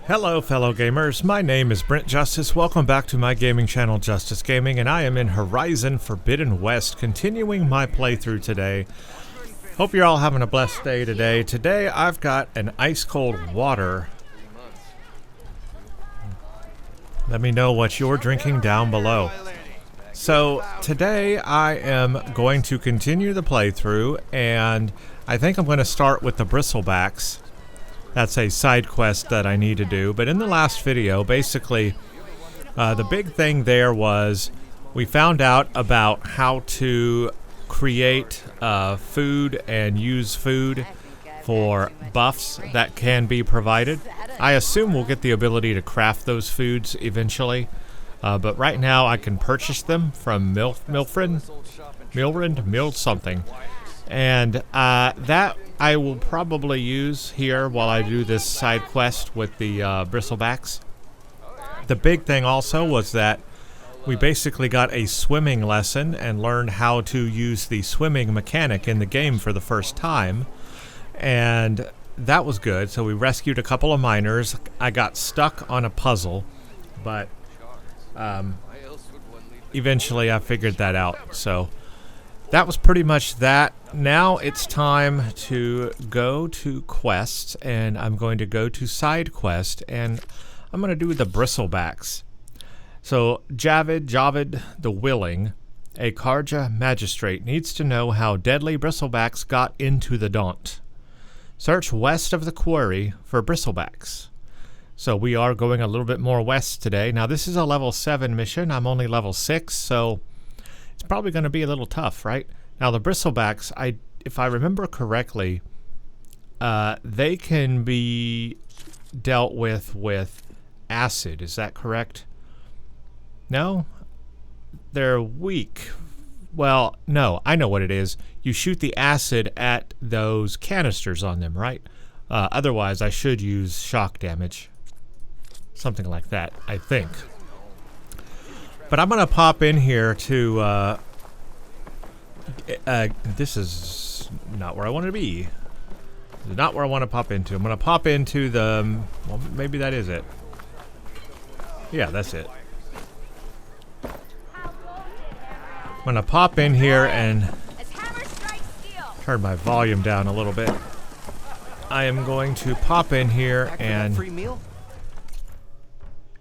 Hello fellow gamers, my name is Brent Justice. Welcome back to my gaming channel Justice Gaming, and I am in Horizon Forbidden West, continuing my playthrough today. Hope you're all having a blessed day today. Today I've got an ice cold water. Let me know what you're drinking down below. So today I am going to continue the playthrough, and I think I'm going to start with the Bristlebacks. That's a side quest that I need to do. But in the last video, basically, the big thing there was we found out about how to create food and use food for buffs that can be provided. I assume we'll get the ability to craft those foods eventually. But right now I can purchase them from Milfrind, something. And that I will probably use here while I do this side quest with the Bristlebacks. The big thing also was that we basically got a swimming lesson and learned how to use the swimming mechanic in the game for the first time. And that was good. So we rescued a couple of miners. I got stuck on a puzzle, but eventually I figured that out. So that was pretty much that. Now it's time to go to quests, and I'm going to go to side quest, and I'm going to do the Bristlebacks. So Javid the Willing, a Karja magistrate, needs to know how deadly Bristlebacks got into the Daunt. Search west of the quarry for Bristlebacks. So we are going a little bit more west today. Now this is a level 7 mission. I'm only level 6, so it's probably going to be a little tough, right? Now the Bristlebacks, if I remember correctly, they can be dealt with acid. Is that correct? No? They're weak. Well, no, I know what it is. You shoot the acid at those canisters on them, right? Otherwise, I should use shock damage. Something like that, I think. But I'm going to pop in here to... this is not where I want to be. This is not where I want to pop into. I'm going to pop into the... Well, maybe that is it. Yeah, that's it. I'm going to pop in here and turn my volume down a little bit. I am going to pop in here and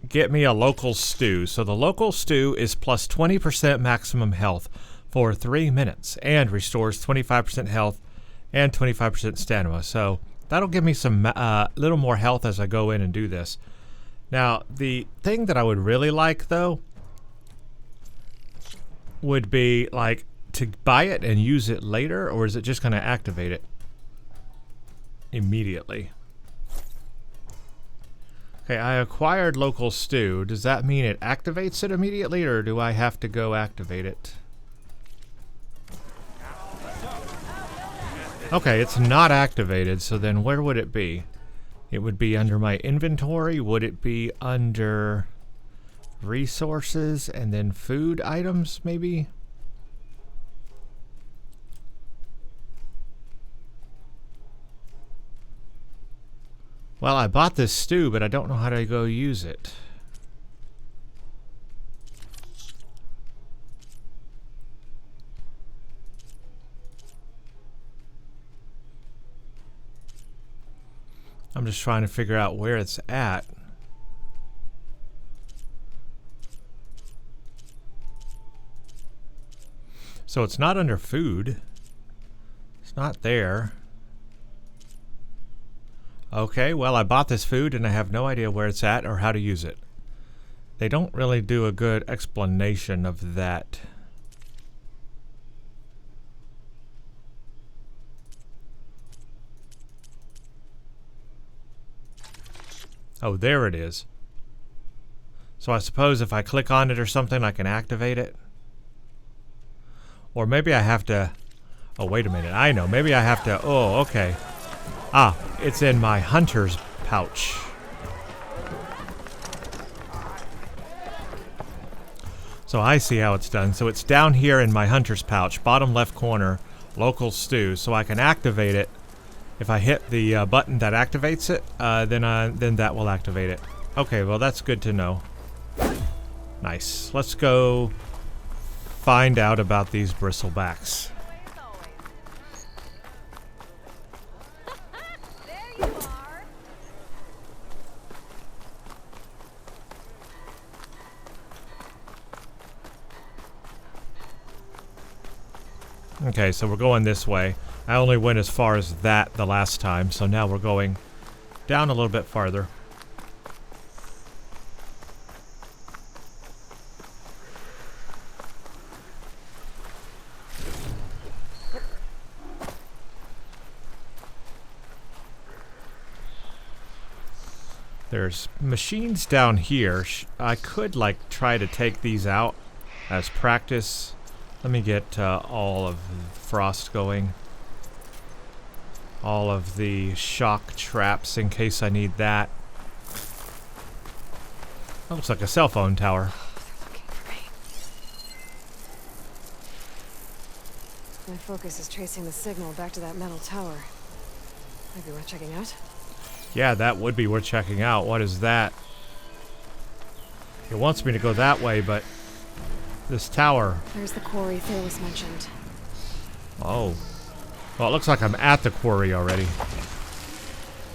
get me a local stew. So the local stew is plus 20% maximum health for 3 minutes and restores 25% health and 25% stamina. So that'll give me some little more health as I go in and do this. Now the thing that I would really like though would be like to buy it and use it later, or is it just going to activate it immediately? Okay, I acquired local stew. Does that mean it activates it immediately, or do I have to go activate it? Okay, it's not activated, so then where would it be? It would be under my inventory. Would it be under resources and then food items, maybe? Well, I bought this stew, but I don't know how to go use it. I'm just trying to figure out where it's at. So it's not under food. It's not there. Okay, well, I bought this food and I have no idea where it's at or how to use it. They don't really do a good explanation of that. Oh, there it is. So I suppose if I click on it or something, I can activate it. Or maybe I have to... Oh, wait a minute. I know. Maybe I have to... Oh, okay. Ah, it's in my hunter's pouch. So I see how it's done. So it's down here in my hunter's pouch, bottom left corner, local stew. So I can activate it If I hit the button that activates it, then that will activate it. Okay, well that's good to know. Nice. Let's go find out about these Bristlebacks. Okay, so we're going this way. I only went as far as that the last time, so now we're going down a little bit farther. There's machines down here. I could like try to take these out as practice. Let me get all of frost going. All of the shock traps in case I need that. That looks like a cell phone tower. My focus is tracing the signal back to that metal tower. Maybe worth checking out? Yeah, that would be worth checking out. What is that? It wants me to go that way, but this tower. There's the quarry Fearless mentioned. Oh. Well, it looks like I'm at the quarry already.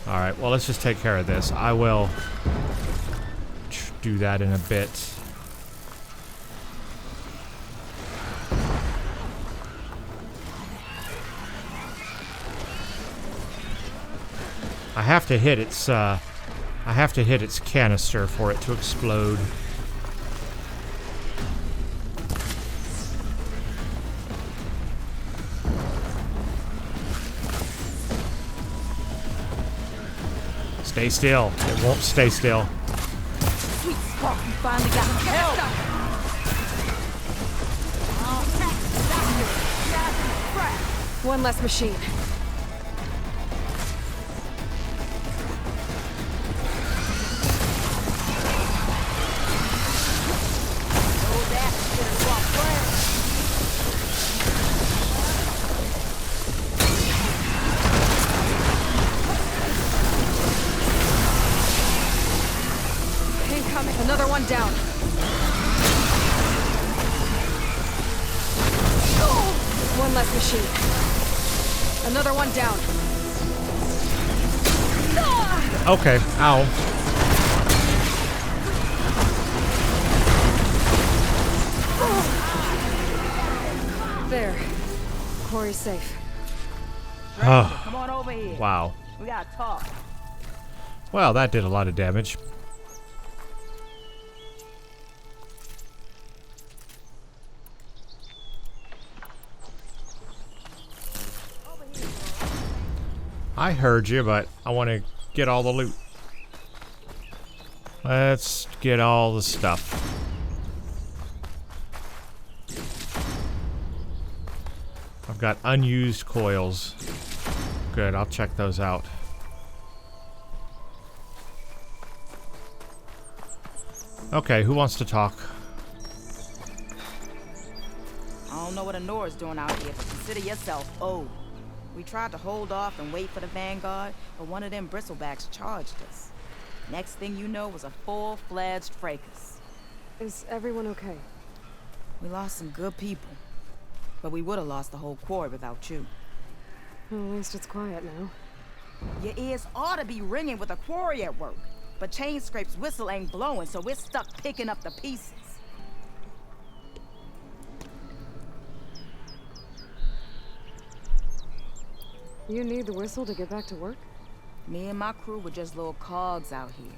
Alright, well, let's just take care of this. I will do that in a bit. I have to hit its canister for it to explode. Stay still. It won't stay still. Sweet spot, you finally got help! One less machine. Another one down. One less machine. Another one down. Okay, ow. There. Quarry's safe. Oh. Come on over here. Wow. We gotta talk. Well, that did a lot of damage. I heard you, but I want to get all the loot. Let's get all the stuff. I've got unused coils. Good, I'll check those out. Okay, who wants to talk? I don't know what Anora's doing out here, but consider yourself owed. We tried to hold off and wait for the vanguard, but one of them Bristlebacks charged us. Next thing you know was a full-fledged fracas. Is everyone okay? We lost some good people, but we would have lost the whole quarry without you. Well, at least it's quiet now. Your ears ought to be ringing with a quarry at work, but Chain Scrape's whistle ain't blowing, so we're stuck picking up the pieces. You need the whistle to get back to work? Me and my crew were just little cogs out here.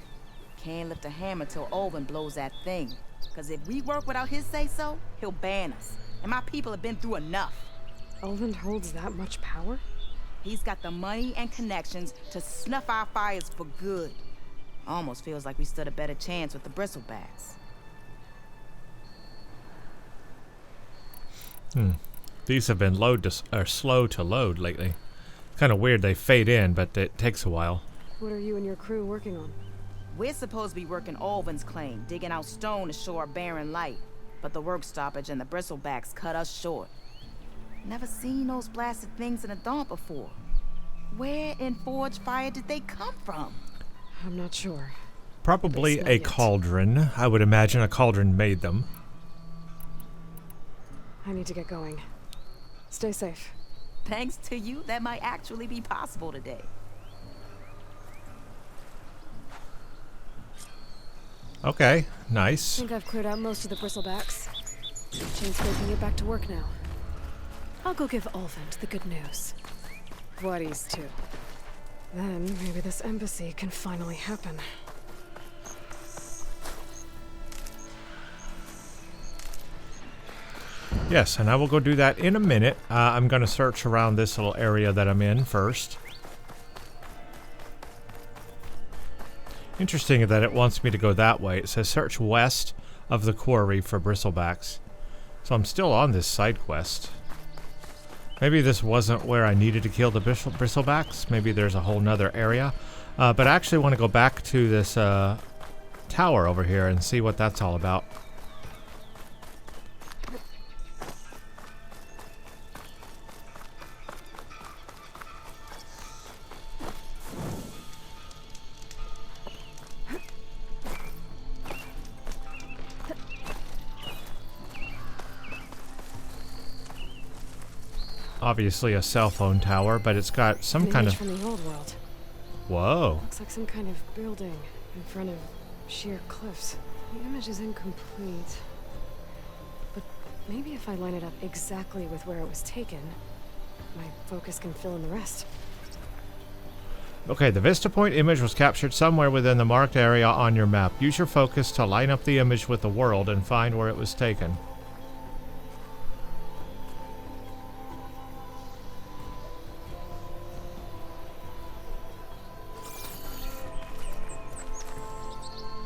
Can't lift a hammer till Ulvund blows that thing. Cause if we work without his say-so, he'll ban us. And my people have been through enough. Ulvund holds that much power? He's got the money and connections to snuff our fires for good. Almost feels like we stood a better chance with the Bristlebacks. These have been slow to load lately. Kind of weird they fade in, but it takes a while. What are you and your crew working on? We're supposed to be working Ulvund's claim, digging out stone to show our barren light. But the work stoppage and the Bristlebacks cut us short. Never seen those blasted things in a dump before. Where in Forge Fire did they come from? I'm not sure. Probably Not a yet. cauldron. I would imagine a cauldron made them. I need to get going. Stay safe. Thanks to you, that might actually be possible today. Okay, I nice. think I've cleared out most of the Bristlebacks. Chain's making it back to work now. I'll go give Ulvund the good news. Buddies, too. Then maybe this embassy can finally happen. Yes, and I will go do that in a minute. I'm going to search around this little area that I'm in first. Interesting that it wants me to go that way. It says search west of the quarry for Bristlebacks. So I'm still on this side quest. Maybe this wasn't where I needed to kill the Bristlebacks. Maybe there's a whole nother area. But I actually want to go back to this tower over here and see what that's all about. Obviously a cell phone tower, but it's got some An kind image of... from the old world. Whoa. Looks like some kind of building in front of sheer cliffs. The image is incomplete. But maybe if I line it up exactly with where it was taken, my focus can fill in the rest. Okay, the Vista Point image was captured somewhere within the marked area on your map. Use your focus to line up the image with the world and find where it was taken.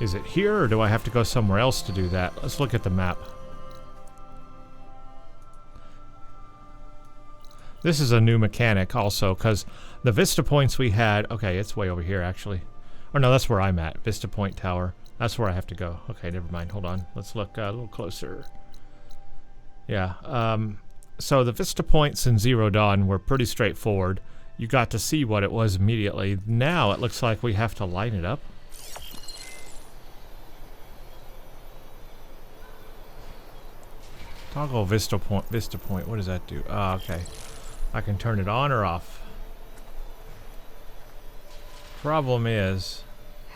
Is it here, or do I have to go somewhere else to do that? Let's look at the map. This is a new mechanic also, because the Vista Points we had... Okay, it's way over here, actually. Or no, that's where I'm at. Vista Point Tower. That's where I have to go. Okay, never mind. Hold on. Let's look a little closer. Yeah, so the Vista Points in Zero Dawn were pretty straightforward. You got to see what it was immediately. Now it looks like we have to line it up. Toggle Vista Point. What does that do? Oh, okay. I can turn it on or off. Problem is...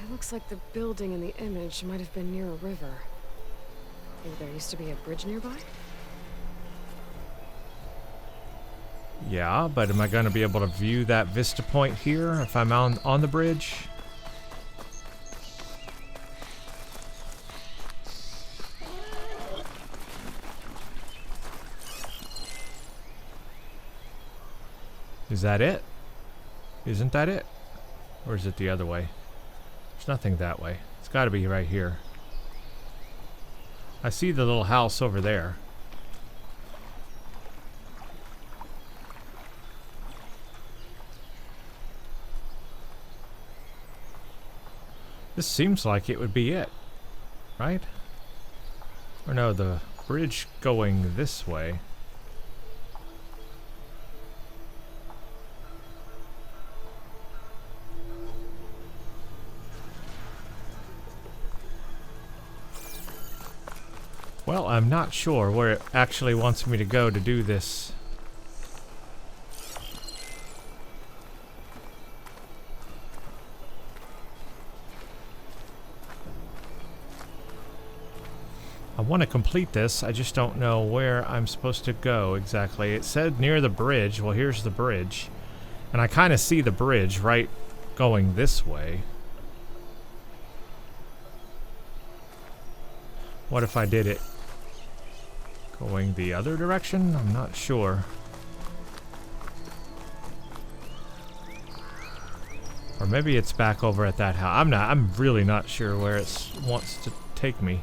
It looks like the building in the image might have been near a river. Maybe there used to be a bridge nearby? Yeah, but am I going to be able to view that Vista Point here if I'm on the bridge? Is that it? Isn't that it? Or is it the other way? There's nothing that way. It's got to be right here. I see the little house over there. This seems like it would be it, right? Or no, the bridge going this way. Well, I'm not sure where it actually wants me to go to do this. I want to complete this, I just don't know where I'm supposed to go exactly. It said near the bridge. Well, here's the bridge. And I kind of see the bridge right going this way. What if I did it going the other direction? I'm not sure. Or maybe it's back over at that house. I'm really not sure where it wants to take me.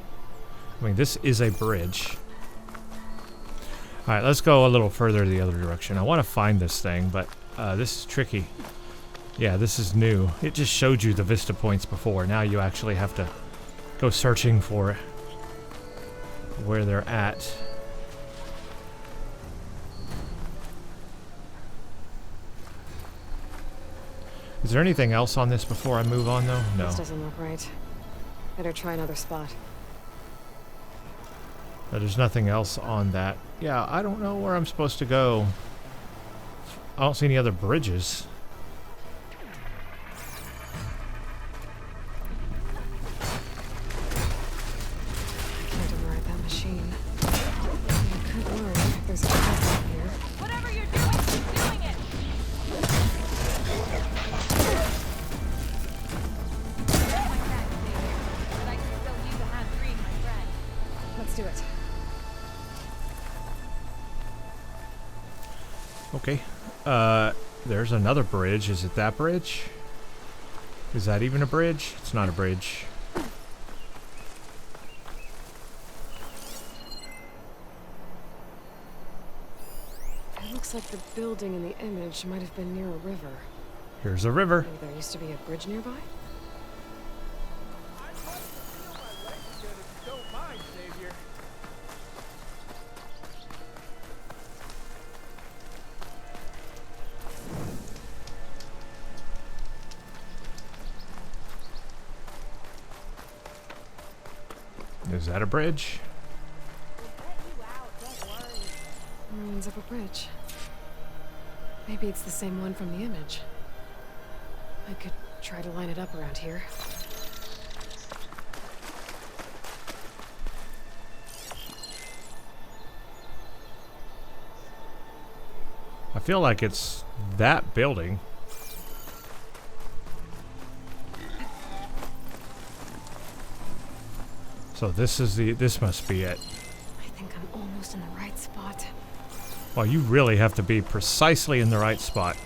I mean, this is a bridge. Alright, let's go a little further the other direction. I want to find this thing, but this is tricky. Yeah, this is new. It just showed you the Vista Points before. Now you actually have to go searching for where they're at. Is there anything else on this before I move on, though? No. This doesn't look right. Better try another spot. No, there's nothing else on that. Yeah, I don't know where I'm supposed to go. I don't see any other bridges. Can't override that machine. I could learn if there's a path out here. Whatever you're doing, keep doing it! My friend, but I can still use a hand freeing my friend. Let's do it. Okay. There's another bridge. Is it that bridge? Is that even a bridge? It's not a bridge. It looks like the building in the image might have been near a river. Here's a river. Maybe there used to be a bridge nearby? Is that a bridge? Ruins of a bridge. Maybe it's the same one from the image. I could try to line it up around here. I feel like it's that building. So this must be it. I think I'm almost in the right spot. Well, you really have to be precisely in the right spot.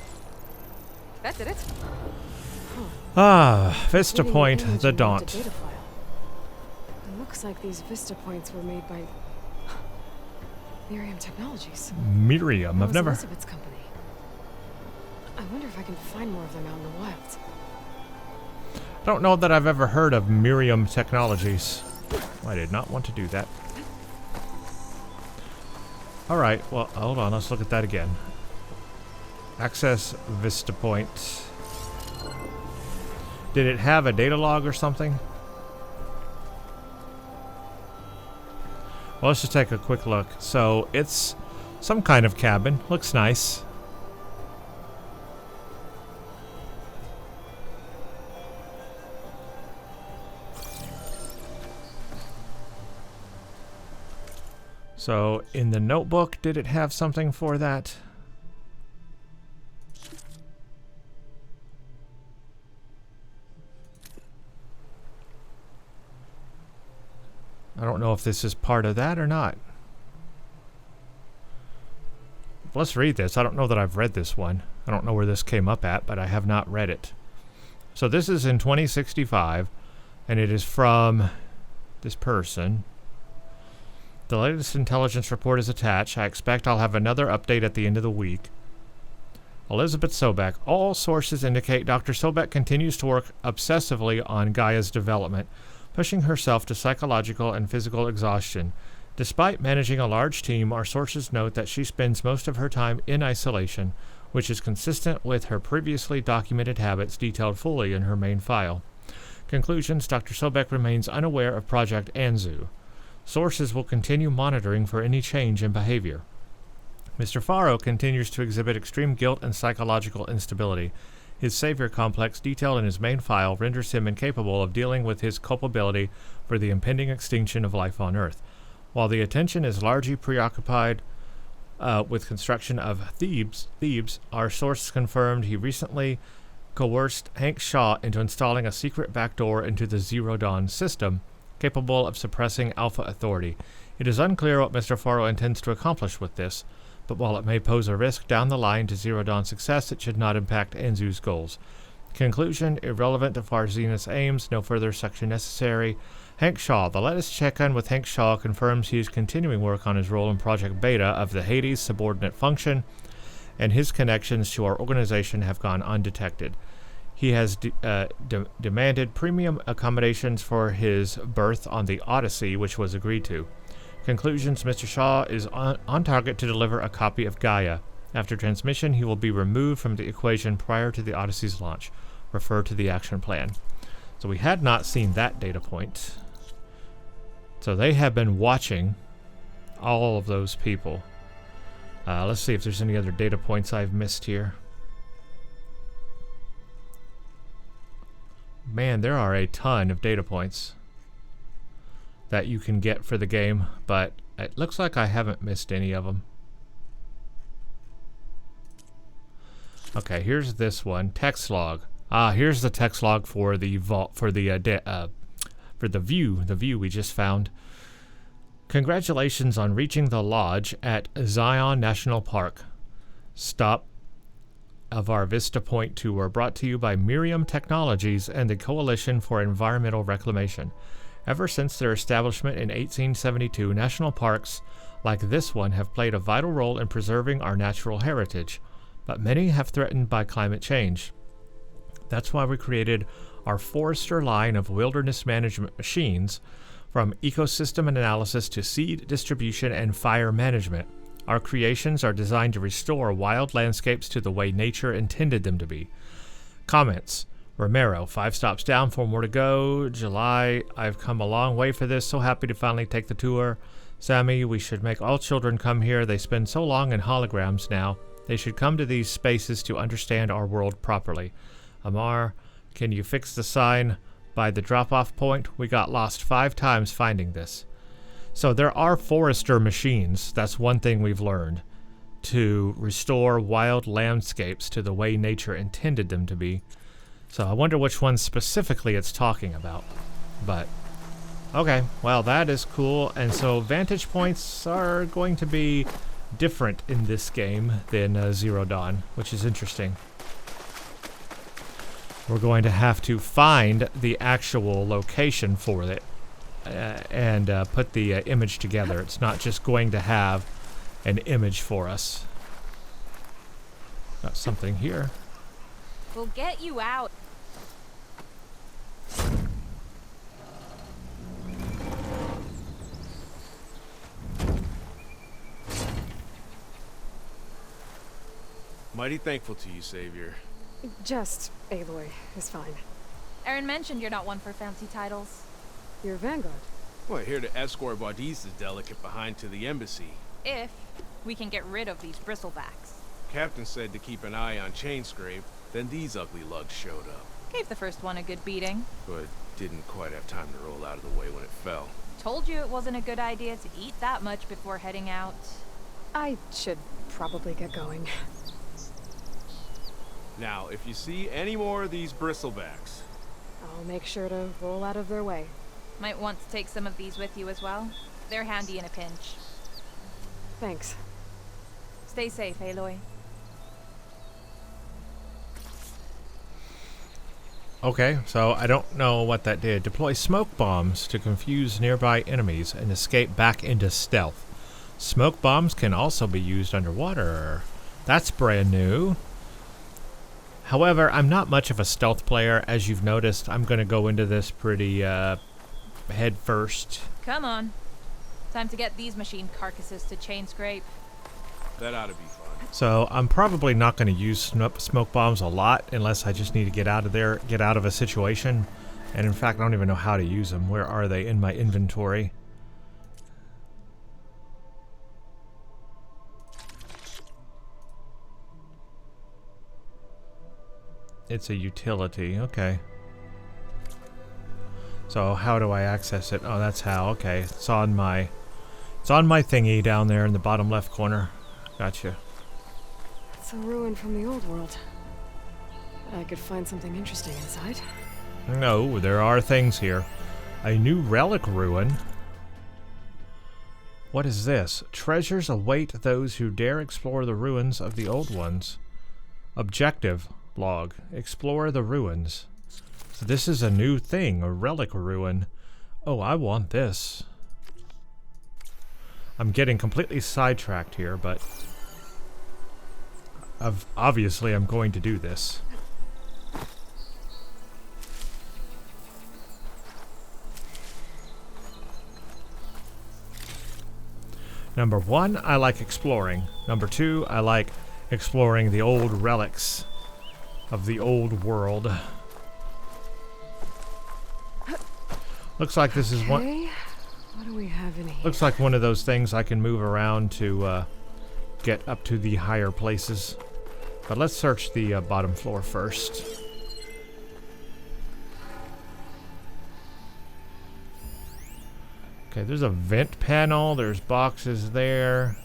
That did it. Ah, Vista Reading the Point, image the and marked a Daunt. data file. It looks like these Vista points were made by Miriam Technologies. Miriam, That I've was never... Elizabeth's company. I wonder if I can find more of them out in the wilds. I don't know that I've ever heard of Miriam Technologies. I did not want to do that. Alright, well, hold on, let's look at that again. Access Vista Point. Did it have a data log or something? Well, let's just take a quick look. So, it's some kind of cabin. Looks nice. So, in the notebook, did it have something for that? I don't know if this is part of that or not. Let's read this. I don't know that I've read this one. I don't know where this came up at, but I have not read it. So this is in 2065, and it is from this person. The latest intelligence report is attached. I expect I'll have another update at the end of the week. Elizabeth Sobek. All sources indicate Dr. Sobek continues to work obsessively on Gaia's development, pushing herself to psychological and physical exhaustion. Despite managing a large team, our sources note that she spends most of her time in isolation, which is consistent with her previously documented habits detailed fully in her main file. Conclusions: Dr. Sobek remains unaware of Project Anzu. Sources will continue monitoring for any change in behavior. Mr. Faro continues to exhibit extreme guilt and psychological instability. His savior complex detailed in his main file renders him incapable of dealing with his culpability for the impending extinction of life on Earth. While the attention is largely preoccupied with construction of Thebes, our source confirmed he recently coerced Hank Shaw into installing a secret backdoor into the Zero Dawn system, capable of suppressing Alpha Authority. It is unclear what Mr. Faro intends to accomplish with this, but while it may pose a risk down the line to Zero Dawn's success, it should not impact Anzu's goals. Conclusion: irrelevant to Farzena's aims, no further section necessary. Hank Shaw. The latest check-in with Hank Shaw confirms he is continuing work on his role in Project Beta of the Hades subordinate function, and his connections to our organization have gone undetected. He has demanded premium accommodations for his berth on the Odyssey, which was agreed to. Conclusions: Mr. Shaw is on target to deliver a copy of Gaia. After transmission, he will be removed from the equation prior to the Odyssey's launch. Refer to the action plan. So we had not seen that data point. So they have been watching all of those people. Let's see if there's any other data points I've missed here. Man, there are a ton of data points that you can get for the game, but it looks like I haven't missed any of them. Okay, here's this one, text log. Here's the text log for the vault for the view we just found. Congratulations on reaching the lodge at Zion National Park. Stop of our Vista Point tour brought to you by Miriam Technologies and the Coalition for Environmental Reclamation. Ever since their establishment in 1872, national parks like this one have played a vital role in preserving our natural heritage, but many have threatened by climate change. That's why we created our Forester line of wilderness management machines, from ecosystem analysis to seed distribution and fire management. Our creations are designed to restore wild landscapes to the way nature intended them to be. Comments. Romero, 5 stops down, 4 more to go. July, I've come a long way for this, so happy to finally take the tour. Sammy, we should make all children come here. They spend so long in holograms now. They should come to these spaces to understand our world properly. Amar, can you fix the sign by the drop-off point? We got lost 5 times finding this. So there are Forester machines, that's one thing we've learned, to restore wild landscapes to the way nature intended them to be. So I wonder which one specifically it's talking about. But, okay, well that is cool. And so vantage points are going to be different in this game than Zero Dawn, which is interesting. We're going to have to find the actual location for it and put the image together. It's not just going to have an image for us. Got something here. We'll get you out. Mighty thankful to you, Savior. Just Aloy is fine. Aaron mentioned you're not one for fancy titles. You're Vanguard. We're here to escort Baudise's delegate behind to the embassy. If we can get rid of these bristlebacks. Captain said to keep an eye on Chainscrape, then these ugly lugs showed up. Gave the first one a good beating. But didn't quite have time to roll out of the way when it fell. Told you it wasn't a good idea to eat that much before heading out. I should probably get going. Now, if you see any more of these bristlebacks... I'll make sure to roll out of their way. Might want to take some of these with you as well. They're handy in a pinch. Thanks. Stay safe, Aloy. Okay, so I don't know what that did. Deploy smoke bombs to confuse nearby enemies and escape back into stealth. Smoke bombs can also be used underwater. That's brand new. However, I'm not much of a stealth player. As you've noticed, I'm going to go into this pretty head first. Come on. Time to get these machine carcasses to Chainscrape. That ought to be fun. So I'm probably not going to use smoke bombs a lot unless I just need to get out of there, get out of a situation. And in fact, I don't even know how to use them. Where are they in my inventory? It's a utility, okay. So how do I access it? Oh, that's how, okay. It's on my thingy down there in the bottom left corner. Gotcha. It's a ruin from the old world. I could find something interesting inside. No, there are things here. A new relic ruin. What is this? Treasures await those who dare explore the ruins of the old ones. Objective log. Explore the ruins. So this is a new thing, a relic ruin. Oh, I want this. I'm getting completely sidetracked here, but obviously I'm going to do this. Number 1, I like exploring. Number 2, I like exploring the old relics of the old world. Looks like this is one. Okay, what do we have in here? Looks like one of those things I can move around to get up to the higher places. But let's search the bottom floor first. Okay, there's a vent panel. There's boxes there.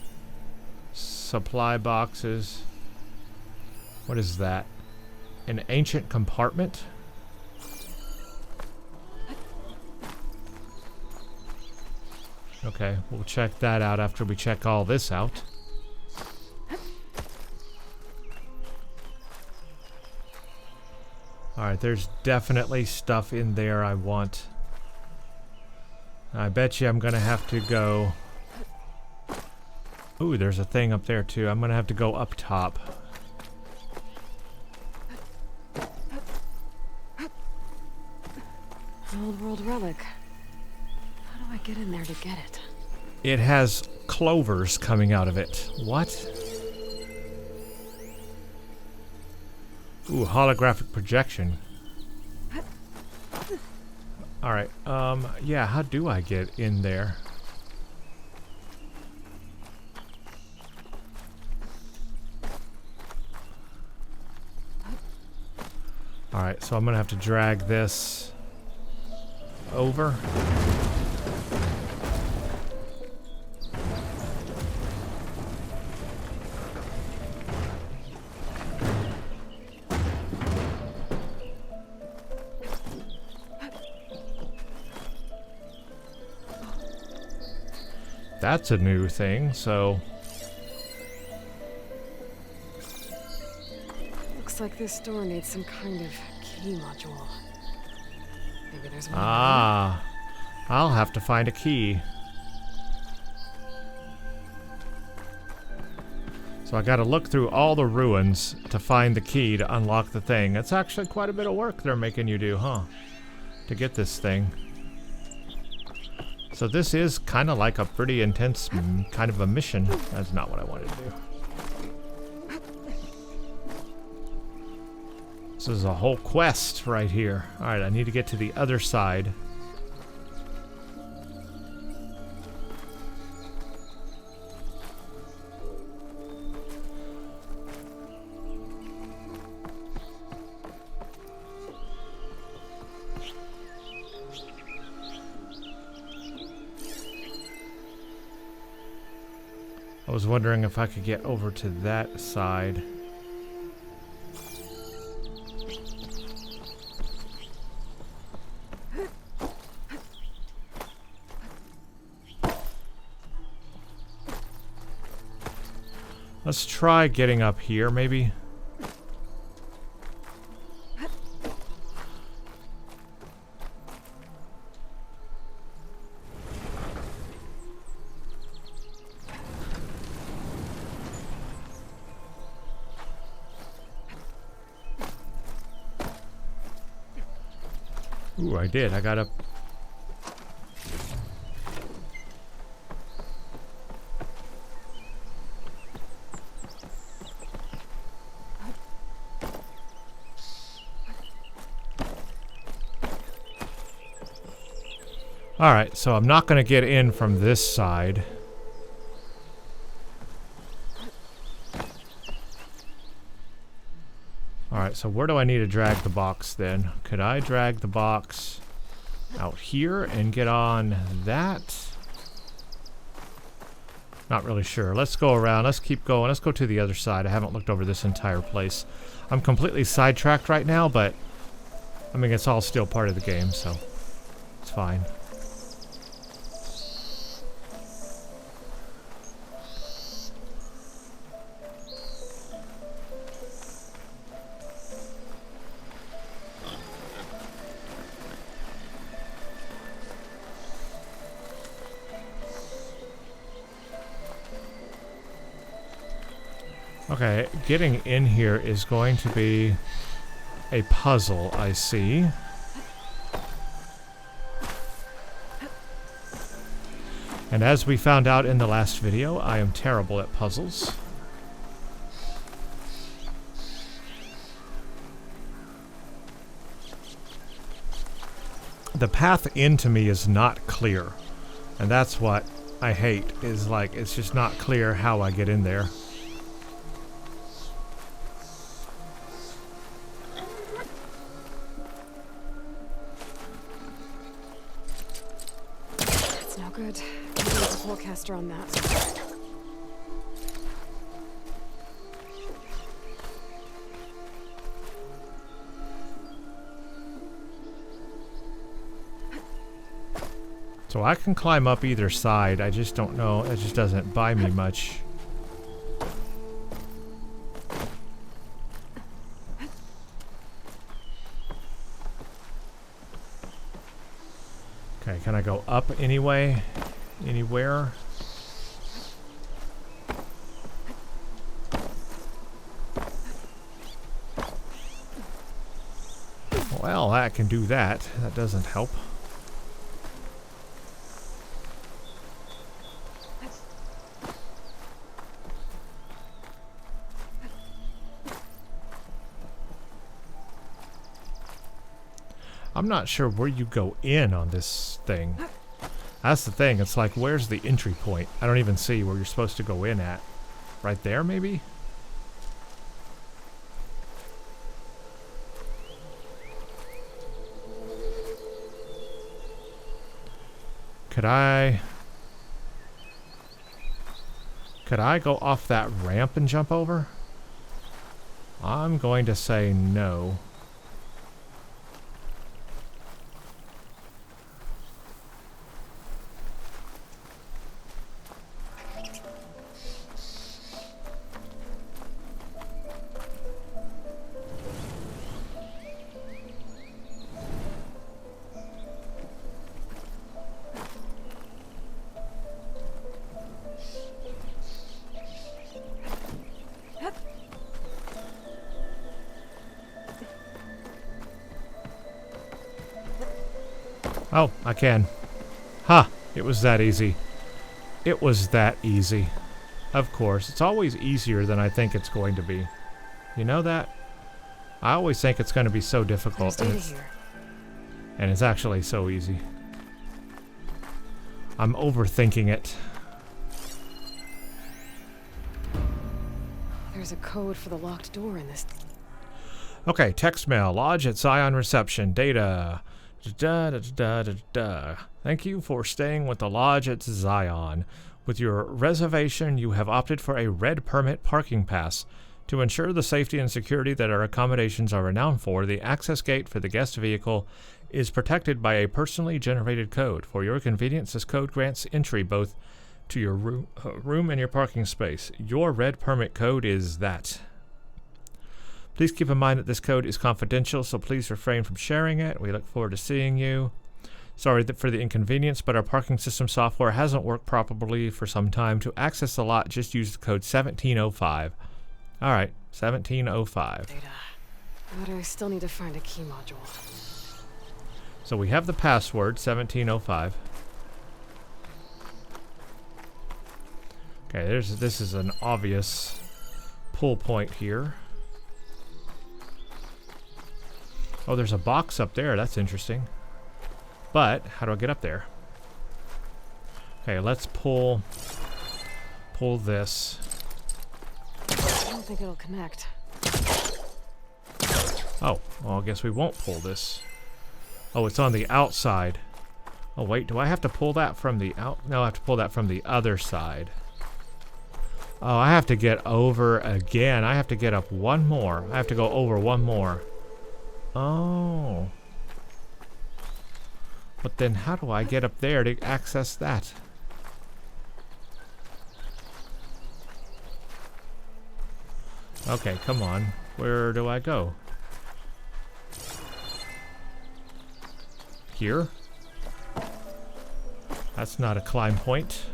Supply boxes. What is that? An ancient compartment? Okay, we'll check that out after we check all this out. Alright, there's definitely stuff in there I want. I bet you I'm gonna have to go... Ooh, there's a thing up there too. I'm gonna have to go up top. An old world relic. How do I get in there to get it? It has clovers coming out of it. What? Ooh, holographic projection. Alright, yeah, how do I get in there? Alright, so I'm gonna have to drag this over. That's a new thing, so... Looks like this door needs some kind of key module. Maybe there's one. Ah, I'll have to find a key. So I gotta look through all the ruins to find the key to unlock the thing. It's actually quite a bit of work they're making you do, huh? To get this thing. So this is kind of like a pretty intense kind of a mission. That's not what I wanted to do. This is a whole quest right here. Alright, I need to get to the other side. I was wondering if I could get over to that side. Let's try getting up here, maybe. Ooh, I did. I got up. Alright, so I'm not going to get in from this side. Alright, so where do I need to drag the box then? Could I drag the box out here and get on that? Not really sure. Let's go around. Let's keep going. Let's go to the other side. I haven't looked over this entire place. I'm completely sidetracked right now, but I mean, it's all still part of the game, so it's fine. Okay, getting in here is going to be a puzzle, I see. And as we found out in the last video, I am terrible at puzzles. the path into me is not clear. And that's what I hate, is like, it's just not clear how I get in there. It's no good. There's a forecaster on that. So I can climb up either side, I just don't know, it just doesn't buy me much. Okay, can I go up anyway? Anywhere? Well, that can do that. That doesn't help. I'm not sure where you go in on this thing. That's the thing. It's like, where's the entry point? I don't even see where you're supposed to go in at. Right there, maybe? Could I go off that ramp and jump over? I'm going to say no. Oh, I can. Ha! It was that easy. It was that easy. Of course. It's always easier than I think it's going to be. You know that? I always think it's going to be so difficult. And it's actually so easy. I'm overthinking it. There's a code for the locked door in this. Okay, text mail. Lodge at Scion Reception. Data. Thank you for staying with the Lodge at Zion. With your reservation, you have opted for a red permit parking pass. To ensure the safety and security that our accommodations are renowned for, the access gate for the guest vehicle is protected by a personally generated code. For your convenience, this code grants entry both to your room and your parking space. Your red permit code is that. Please keep in mind that this code is confidential, so please refrain from sharing it. We look forward to seeing you. Sorry for the inconvenience, but our parking system software hasn't worked properly for some time. To access the lot, just use the code 1705. All right, 1705. Data. But I still need to find a key module. So we have the password, 1705. Okay, this is an obvious pull point here. Oh, there's a box up there. That's interesting. But how do I get up there? Okay, let's pull this. I don't think it'll connect. Oh, well, I guess we won't pull this. Oh, it's on the outside. Oh, wait, do I have to pull that from the out? No, I have to pull that from the other side. Oh, I have to get over again. I have to get up one more. I have to go over one more. Oh. But then how do I get up there to access that? Okay, come on. Where do I go? Here? That's not a climb point.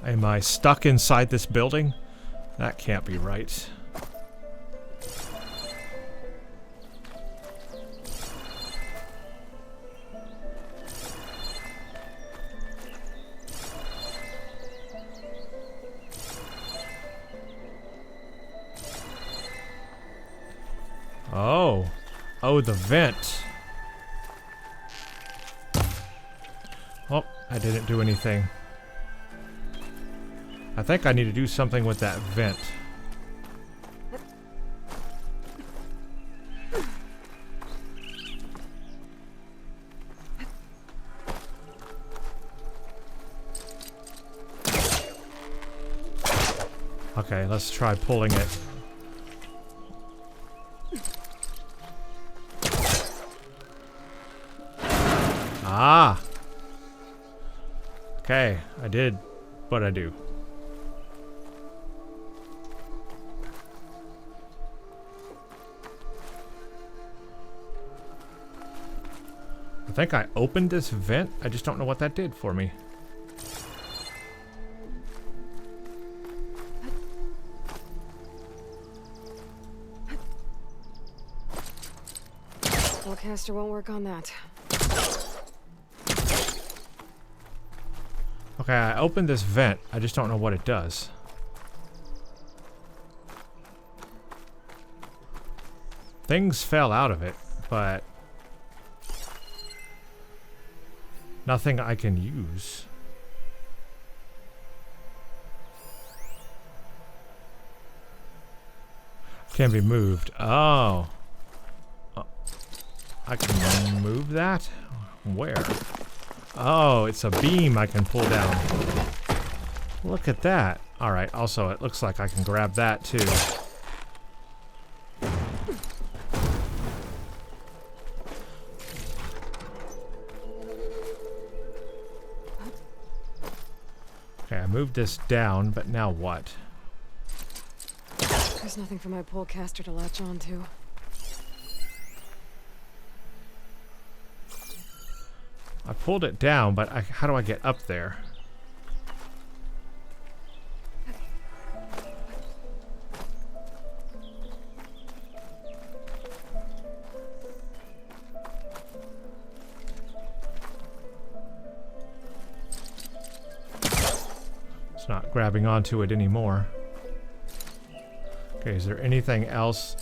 Am I stuck inside this building? That can't be right. Oh. Oh, the vent. Oh, I didn't do anything. I think I need to do something with that vent. Okay, let's try pulling it. Ah! Okay, I did what I do. I think I opened this vent. I just don't know what that did for me. Caster won't work on that. Okay, I opened this vent. I just don't know what it does. Things fell out of it, but nothing I can use. Can be moved. Oh. I can move that? Where? Oh, it's a beam I can pull down. Look at that. Alright, also it looks like I can grab that too. Okay, I moved this down, but now what? There's nothing for my polecaster to latch onto. I pulled it down, but how do I get up there? It's not grabbing onto it anymore. Okay, is there anything else?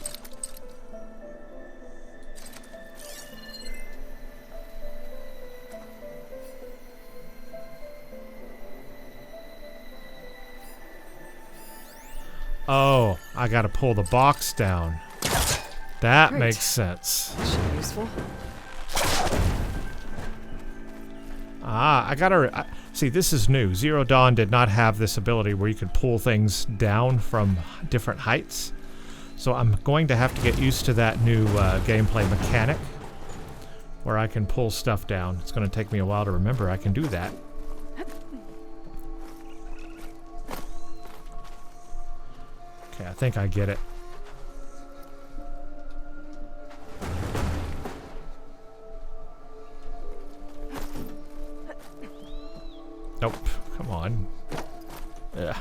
Oh, I gotta pull the box down. That Great. makes sense. That should be useful. Ah, I gotta... see, this is new. Zero Dawn did not have this ability where you could pull things down from different heights. So I'm going to have to get used to that new gameplay mechanic where I can pull stuff down. It's gonna take me a while to remember I can do that. Okay, I think I get it. Nope, come on. Yeah.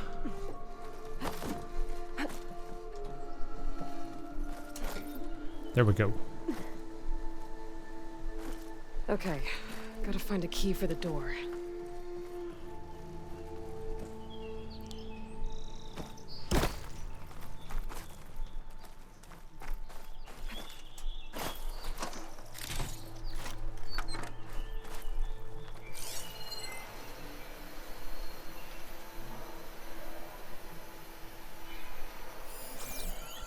There we go. Okay, gotta find a key for the door.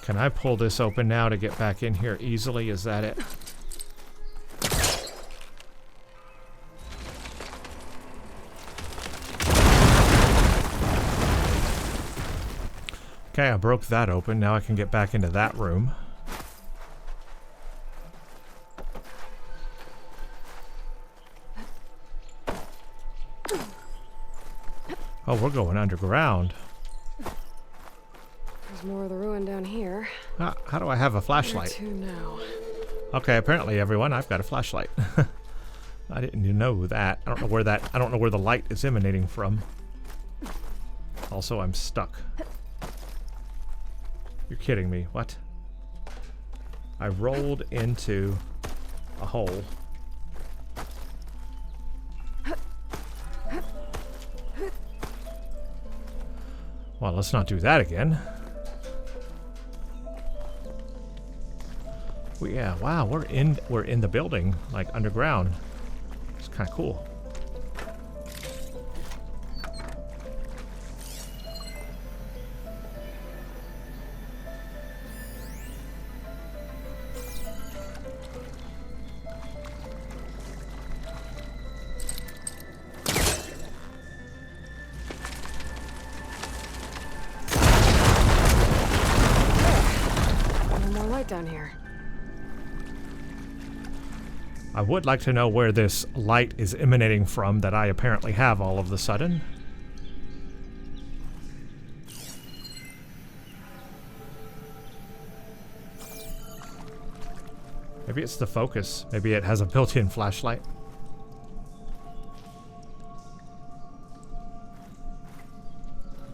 Can I pull this open now to get back in here easily? Is that it? Okay, I broke that open. Now I can get back into that room. Oh, we're going underground. There's more of the ruin down here. How do I have a flashlight? Where to now? Okay, apparently everyone, I've got a flashlight. I didn't even know that. I don't know where the light is emanating from. Also, I'm stuck. You're kidding me. What? I rolled into a hole. Well, let's not do that again. Well, yeah, wow, we're in the building, like underground. It's kind of cool. No more light down here. I would like to know where this light is emanating from that I apparently have all of a sudden. Maybe it's the focus. Maybe it has a built-in flashlight.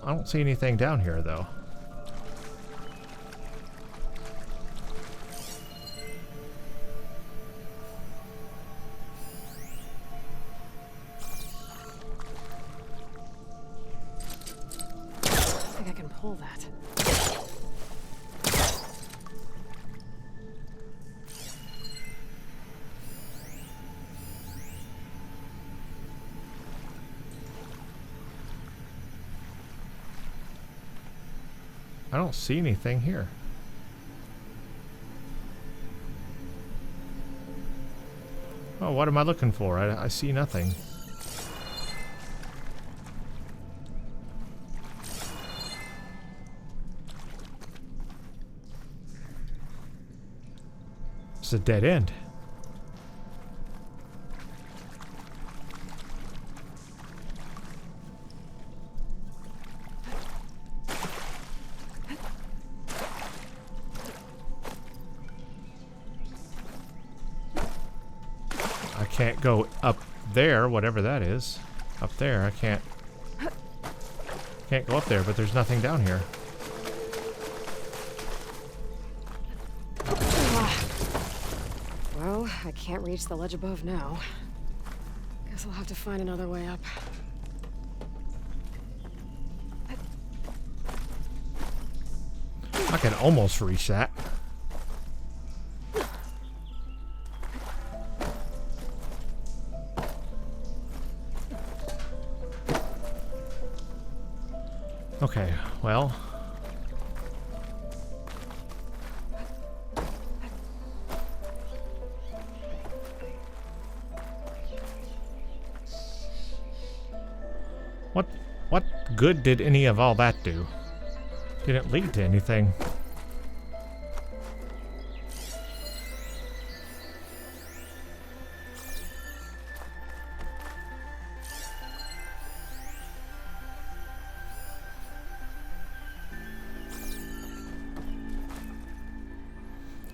I don't see anything down here, though. I think I can pull that. I don't see anything here. Oh, what am I looking for? I see nothing. It's a dead end. I can't go up there, whatever that is. Up there, I can't go up there, but there's nothing down here. Well, I can't reach the ledge above now. Guess I'll have to find another way up. I can almost reach that. Okay, well. What good did any of all that do? Didn't lead to anything.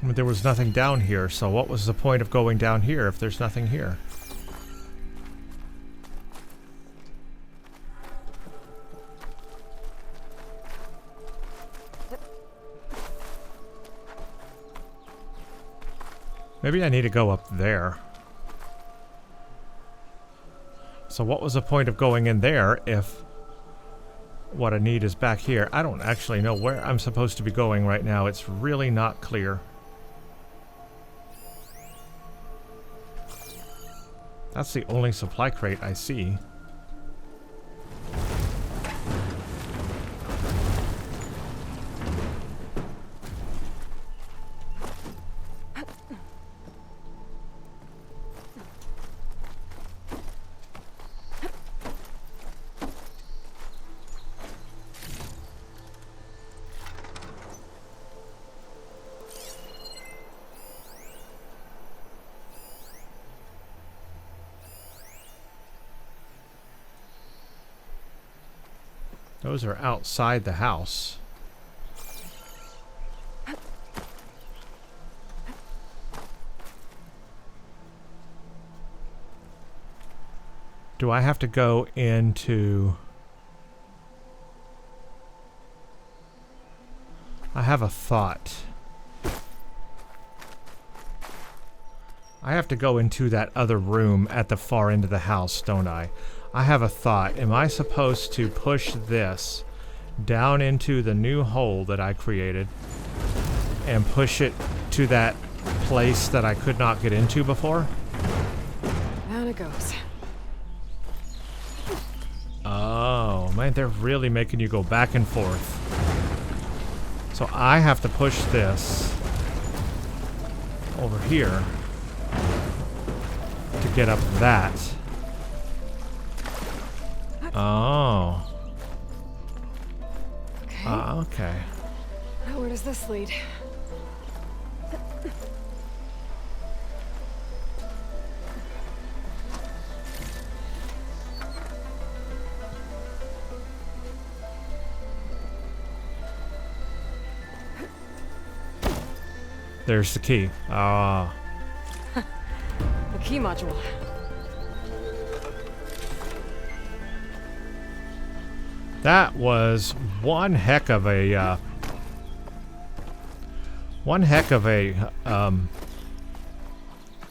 I mean, there was nothing down here, so what was the point of going down here if there's nothing here? Maybe I need to go up there. So what was the point of going in there if what I need is back here? I don't actually know where I'm supposed to be going right now. It's really not clear. That's the only supply crate I see. Those are outside the house. Do I have to go into... I have a thought. I have to go into that other room at the far end of the house, don't I? I have a thought. Am I supposed to push this down into the new hole that I created and push it to that place that I could not get into before. Down it goes. Oh, man, they're really making you go back and forth. So I have to push this over here to get up that. Oh. Okay. Okay. Now where does this lead? There's the key. Ah. The key module. That was one heck of a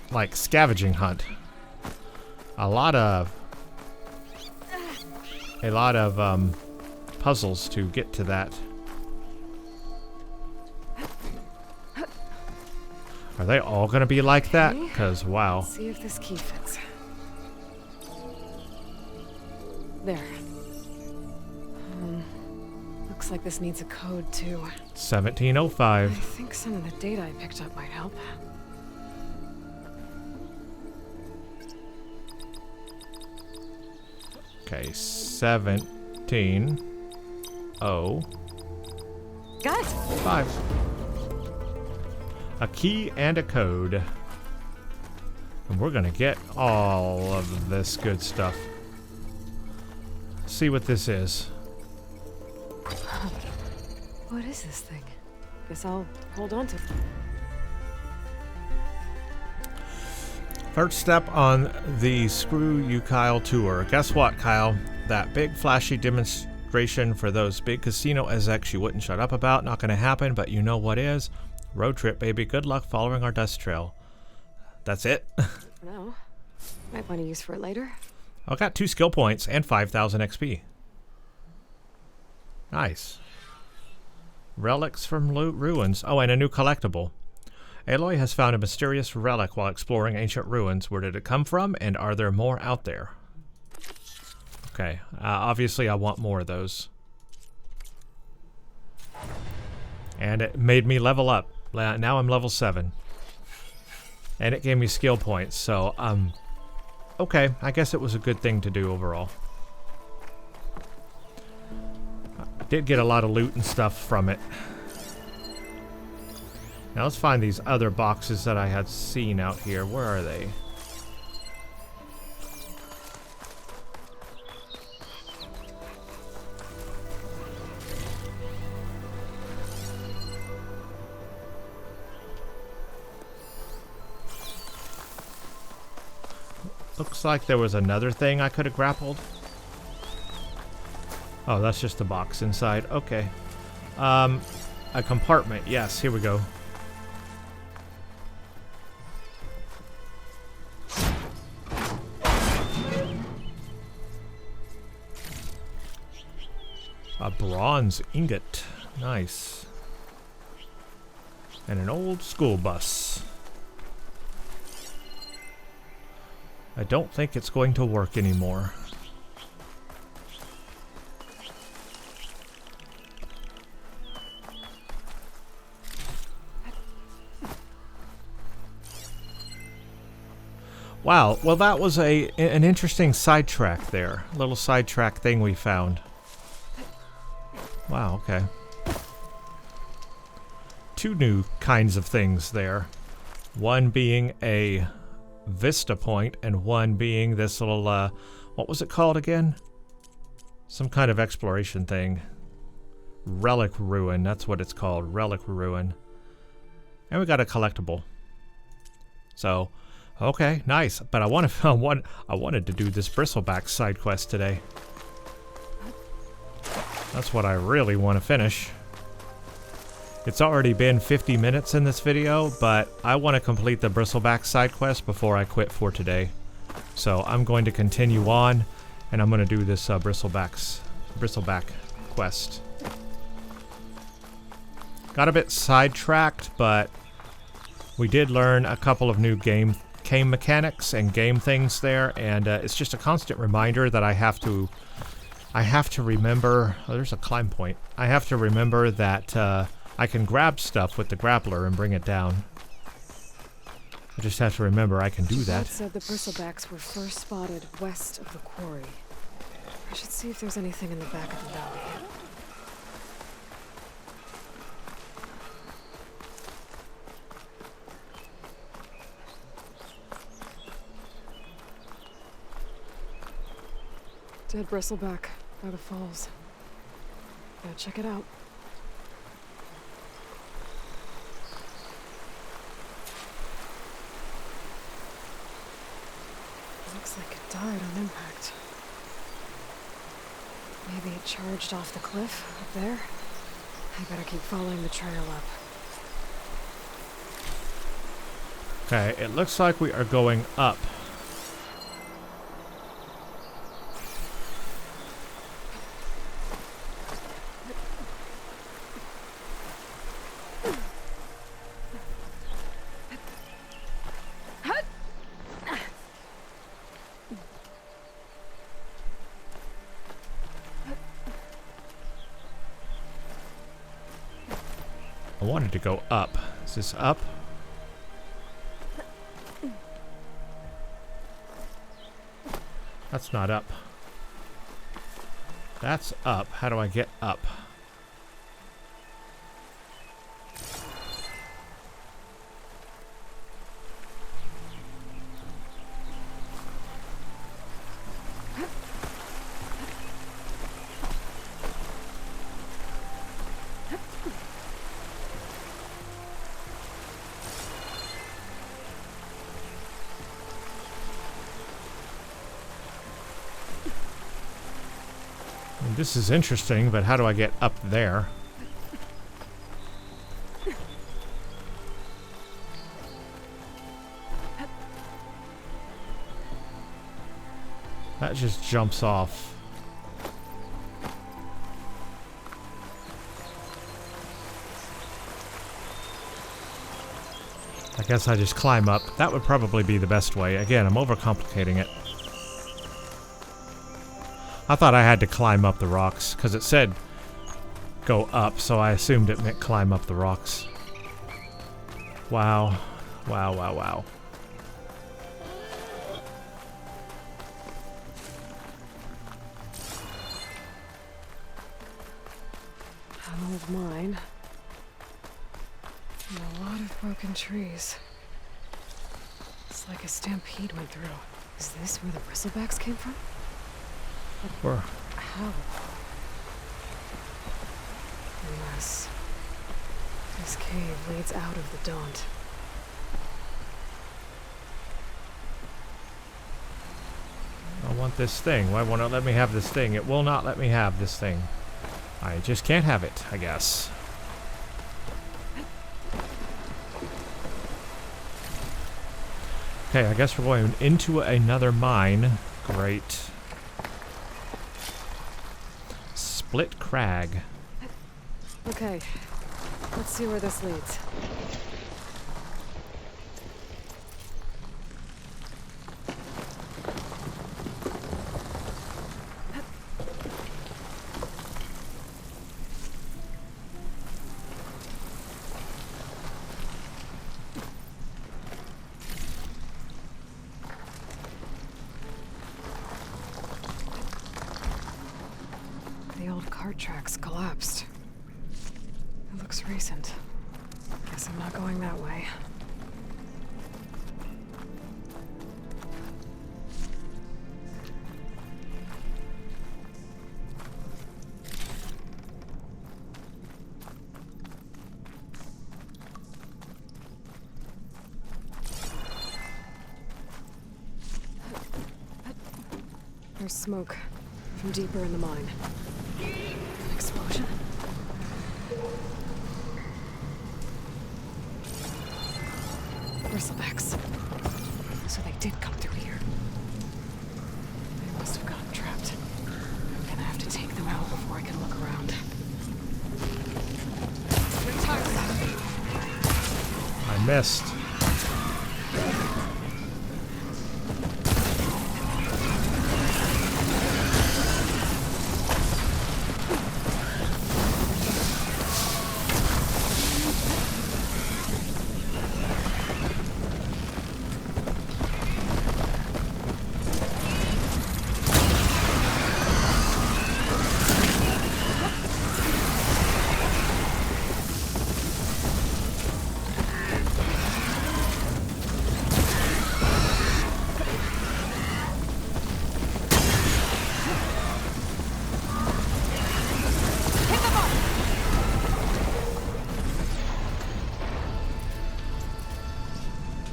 like scavenging hunt. A lot of puzzles to get to that. Are they all gonna be like that? Okay. Because wow. Let's see if this key fits. There. Looks like this needs a code too. 1705. I think some of the data I picked up might help. Okay, 17. Oh. Got it! 5. A key and a code. And we're gonna get all of this good stuff. See what this is. What is this thing? Guess I'll hold on to it. First step on the Screw You Kyle tour. Guess what, Kyle? That big flashy demonstration for those big casino execs you wouldn't shut up about. Not gonna happen, but you know what is? Road trip, baby. Good luck following our dust trail. That's it. For now. Might want to use for it later. I got 2 skill points and 5,000 XP. Nice. Relics from ruins. Oh, and a new collectible. Aloy has found a mysterious relic while exploring ancient ruins. Where did it come from, and are there more out there? Okay, obviously I want more of those. And it made me level up. Now I'm level 7. And it gave me skill points, so, okay, I guess it was a good thing to do overall. I did get a lot of loot and stuff from it. Now let's find these other boxes that I had seen out here. Where are they? Looks like there was another thing I could have grappled. Oh, that's just a box inside. Okay. A compartment. Yes, here we go. A bronze ingot. Nice. And an old school bus. I don't think it's going to work anymore. Wow, well that was an interesting sidetrack there. A little sidetrack thing we found. Wow, okay. 2 new kinds of things there. One being a Vista point, and one being this little, what was it called again? Some kind of exploration thing. Relic Ruin, that's what it's called. Relic Ruin. And we got a collectible. So, okay, nice. But I wanted to do this Bristlebacks side quest today. That's what I really want to finish. It's already been 50 minutes in this video, but I want to complete the Bristlebacks side quest before I quit for today. So I'm going to continue on, and I'm going to do this Bristleback quest. Got a bit sidetracked, but We did learn a couple of new game mechanics and game things there, and it's just a constant reminder that I have to remember. Oh, there's a climb point. I have to remember that I can grab stuff with the grappler and bring it down. I just have to remember I can do that. Dad said the Bristlebacks were first spotted west of the quarry. I should see if there's anything in the back of the valley. Dead bristleback by the falls. Gotta check it out. Looks like it died on impact. Maybe it charged off the cliff up there. I better keep following the trail up. Okay, it looks like we are going up. I wanted to go up. Is this up? That's not up. That's up. How do I get up? This is interesting, but how do I get up there? That just jumps off. I guess I just climb up. That would probably be the best way. Again, I'm overcomplicating it. I thought I had to climb up the rocks, because it said go up, so I assumed it meant climb up the rocks. Wow. Wow, wow, wow. An old mine. And a lot of broken trees. It's like a stampede went through. Is this where the Bristlebacks came from? Or How? Unless this cave leads out of the Daunt. I want this thing. Why won't it let me have this thing? It will not let me have this thing. I just can't have it, I guess. Okay, I guess we're going into another mine. Great. Split crag. Okay, let's see where this leads. The old cart tracks collapsed. It looks recent. Guess I'm not going that way. There's smoke from deeper in the mine. An explosion? Bristlebacks. So they did come through here. They must have gotten trapped. I'm gonna have to take them out before I can look around. I missed.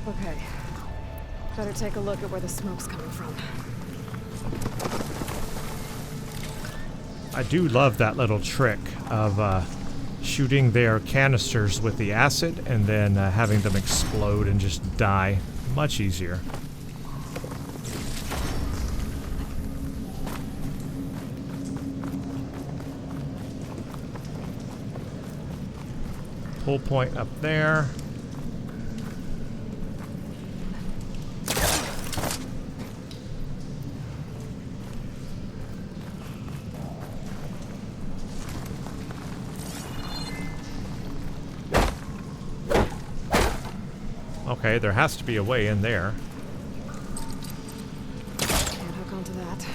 Okay. Better take a look at where the smoke's coming from. I do love that little trick of shooting their canisters with the acid and then having them explode and just die. Much easier. Pull point up there. Okay, there has to be a way in there. Can't hook onto that.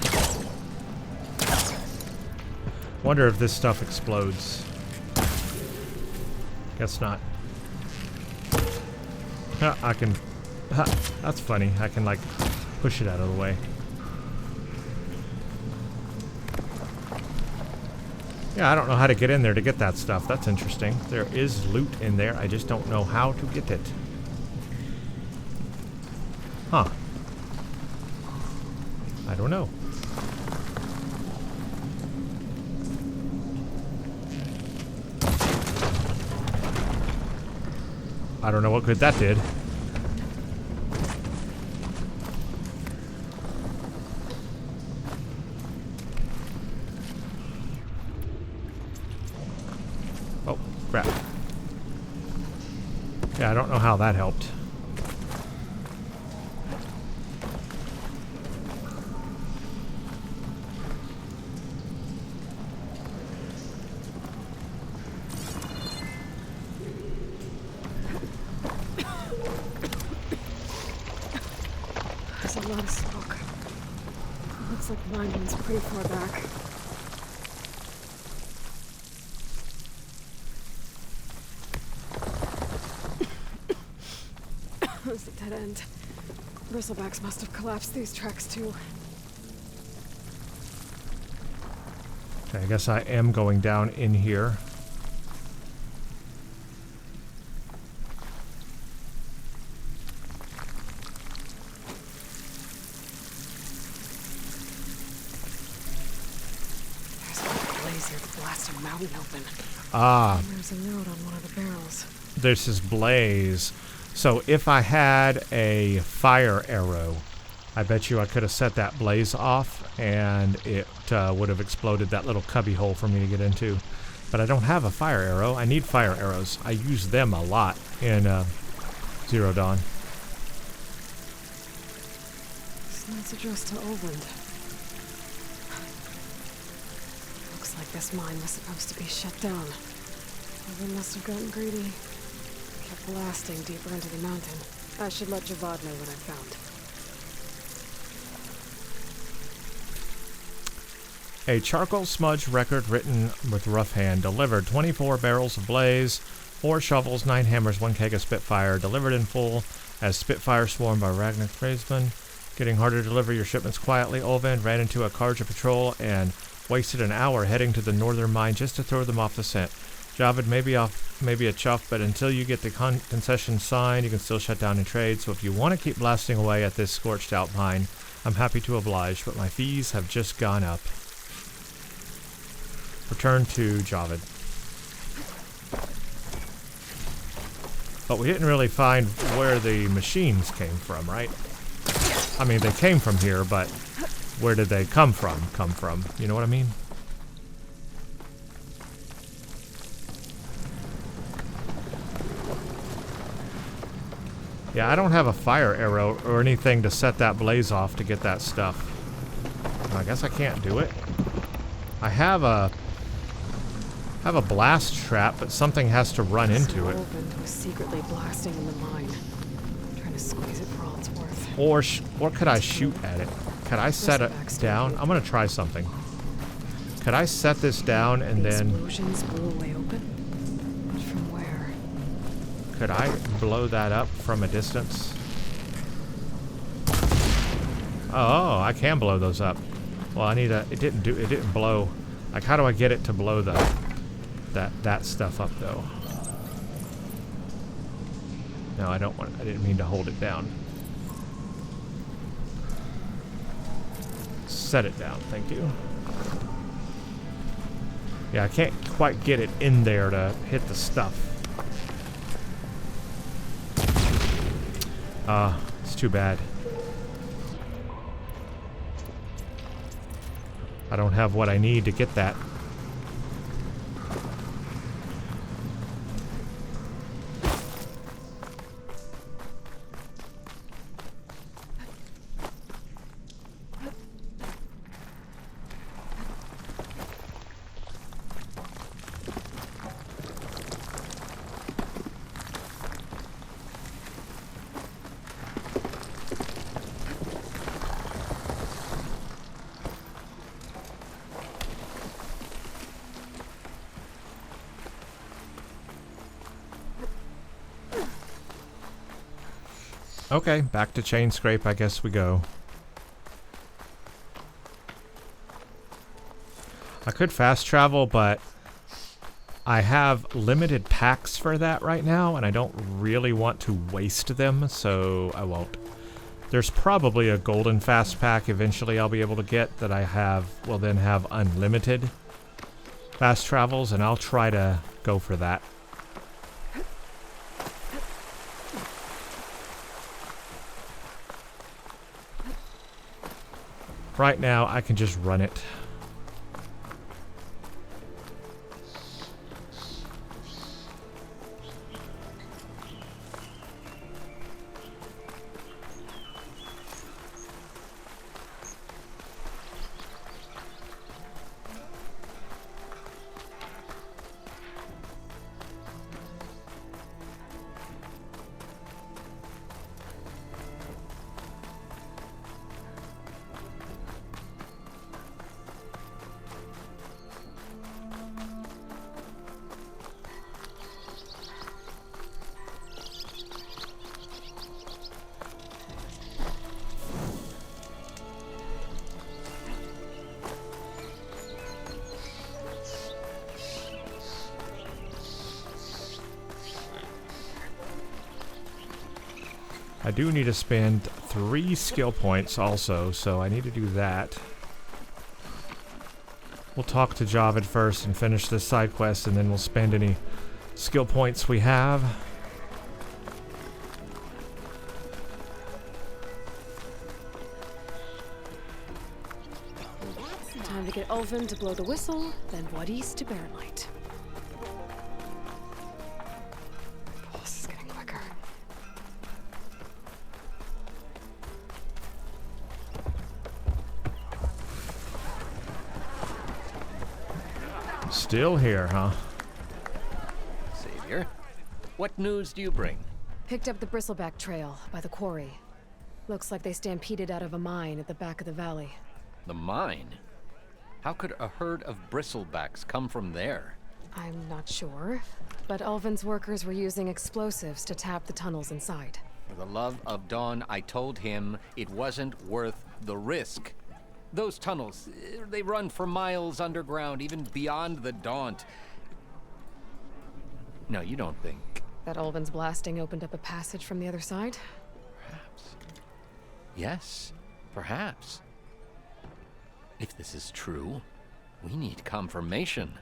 Wonder if this stuff explodes. Guess not. I can... that's funny. I can, like, push it out of the way. Yeah, I don't know how to get in there to get that stuff. That's interesting. There is loot in there. I just don't know how to get it. Huh. I don't know. I don't know what good that did. Oh, crap. Yeah, I don't know how that helped. There's a lot of smoke. Looks like mine one's pretty far back. It's a dead end. Bristlebacks must have collapsed these tracks too. Okay, I guess I am going down in here. Blasting mountain open. Ah. And there's a note on one of the barrels. This is blaze. So if I had a fire arrow, I bet you I could have set that blaze off and it would have exploded that little cubby hole for me to get into. But I don't have a fire arrow. I need fire arrows. I use them a lot in Zero Dawn. This note's addressed to Ulvund. Looks like this mine was supposed to be shut down. Ulvund must have gotten greedy. Kept blasting deeper into the mountain. I should let Javad know what I found. A charcoal smudge record written with rough hand. Delivered 24 barrels of blaze, 4 shovels, 9 hammers, 1 keg of Spitfire. Delivered in full as Spitfire swarmed by Ragnar Tradesman. Getting harder to deliver your shipments quietly. Ulvund ran into a Karja patrol and wasted an hour heading to the northern mine just to throw them off the scent. Javad may be a chuff, but until you get the concession signed, you can still shut down and trade. So if you want to keep blasting away at this scorched out mine, I'm happy to oblige, but my fees have just gone up. Return to Javad. But we didn't really find where the machines came from, right? I mean, they came from here, but where did they come from? You know what I mean? Yeah, I don't have a fire arrow or anything to set that blaze off to get that stuff. I guess I can't do it. I have a blast trap, but something has to run into it. Ulvund was secretly blasting in the mine, trying to squeeze it for all it's worth. Or could I shoot at it? Could I set it down? I'm gonna try something. Could I set this down and then... explosions blew away open? But from where? Could I blow that up from a distance? Oh, I can blow those up. Well, I need a... It didn't blow... Like, how do I get it to blow that stuff up, though? No, I don't want. I didn't mean to hold it down. Set it down, thank you. Yeah, I can't quite get it in there to hit the stuff. It's too bad. I don't have what I need to get that. Okay, back to chain scrape, I guess we go. I could fast travel, but I have limited packs for that right now, and I don't really want to waste them, so I won't. There's probably a golden fast pack eventually I'll be able to get that will then have unlimited fast travels, and I'll try to go for that. Right now, I can just run it. I do need to spend 3 skill points also, so I need to do that. We'll talk to Javid first and finish this side quest, and then we'll spend any skill points we have. Time to get Ulvund to blow the whistle, then Wadis to bear light. Pulse is getting quicker. Still here, huh? Savior, what news do you bring? Picked up the Bristleback trail by the quarry. Looks like they stampeded out of a mine at the back of the valley. The mine? How could a herd of Bristlebacks come from there? I'm not sure, but Ulvund's workers were using explosives to tap the tunnels inside. For the love of Dawn, I told him it wasn't worth the risk. Those tunnels, they run for miles underground, even beyond the Daunt. No, you don't think. That Ulvund's blasting opened up a passage from the other side? Perhaps. Yes, perhaps. If this is true, we need confirmation.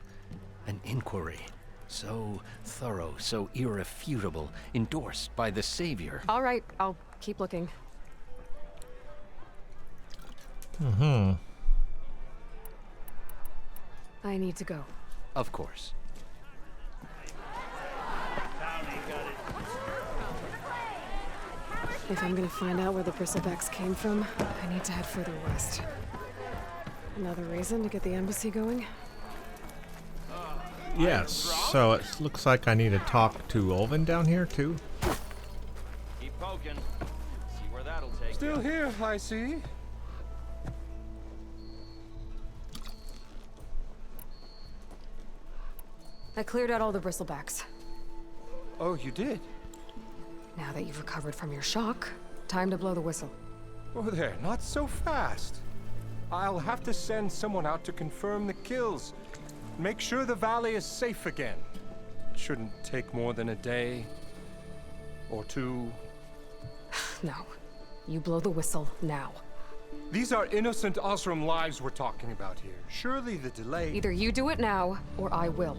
An inquiry. So thorough, so irrefutable, endorsed by the Savior. All right, I'll keep looking. Mm-hmm. I need to go. Of course. If I'm gonna find out where the Bristlebacks came from, I need to head further west. Another reason to get the embassy going? Yes, so it looks like I need to talk to Ulvund down here, too. Keep poking. See where that'll take Still here, I see. I cleared out all the Bristlebacks. Oh, you did? Now that you've recovered from your shock, time to blow the whistle. Oh there, not so fast. I'll have to send someone out to confirm the kills. Make sure the valley is safe again. Shouldn't take more than a day. or two. No. You blow the whistle now. These are innocent Osram lives we're talking about here. Surely the delay... Either you do it now, or I will.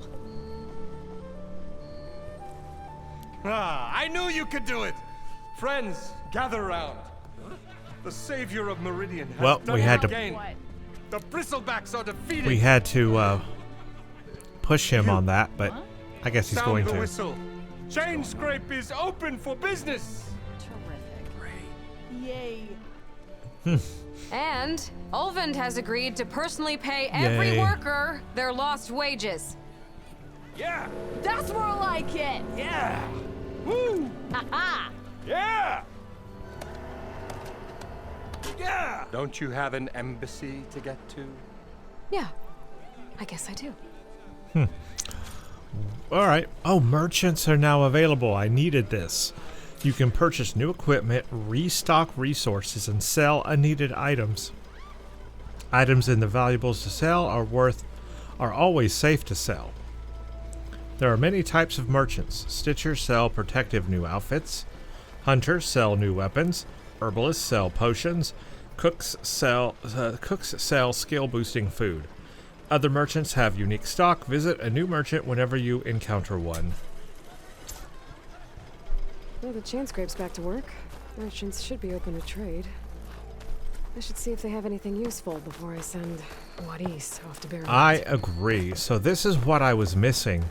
Ah, I knew you could do it! Friends, gather around. The savior of Meridian has Well, done we it had to- again. The Bristlebacks are defeated! We had to push him on that, but I guess he's Sound going the to. whistle. Chain Scrape is open for business! Yay. And Ulvund has agreed to personally pay every Yay. worker their lost wages. Yeah! That's more like it. Yeah! Woo! Ha Yeah! Yeah! Don't you have an embassy to get to? Yeah, I guess I do. All right. Oh, merchants are now available. I needed this. You can purchase new equipment, restock resources, and sell unneeded items. Items and the valuables to sell are always safe to sell. There are many types of merchants. Stitchers sell protective new outfits. Hunters sell new weapons. Herbalists sell potions. Cooks sell skill boosting food. Other merchants have unique stock. Visit a new merchant whenever you encounter one. Well, the chain scrape's back to work. Merchants should be open to trade. I should see if they have anything useful before I send Wadis off to bury. I agree. So this is what I was missing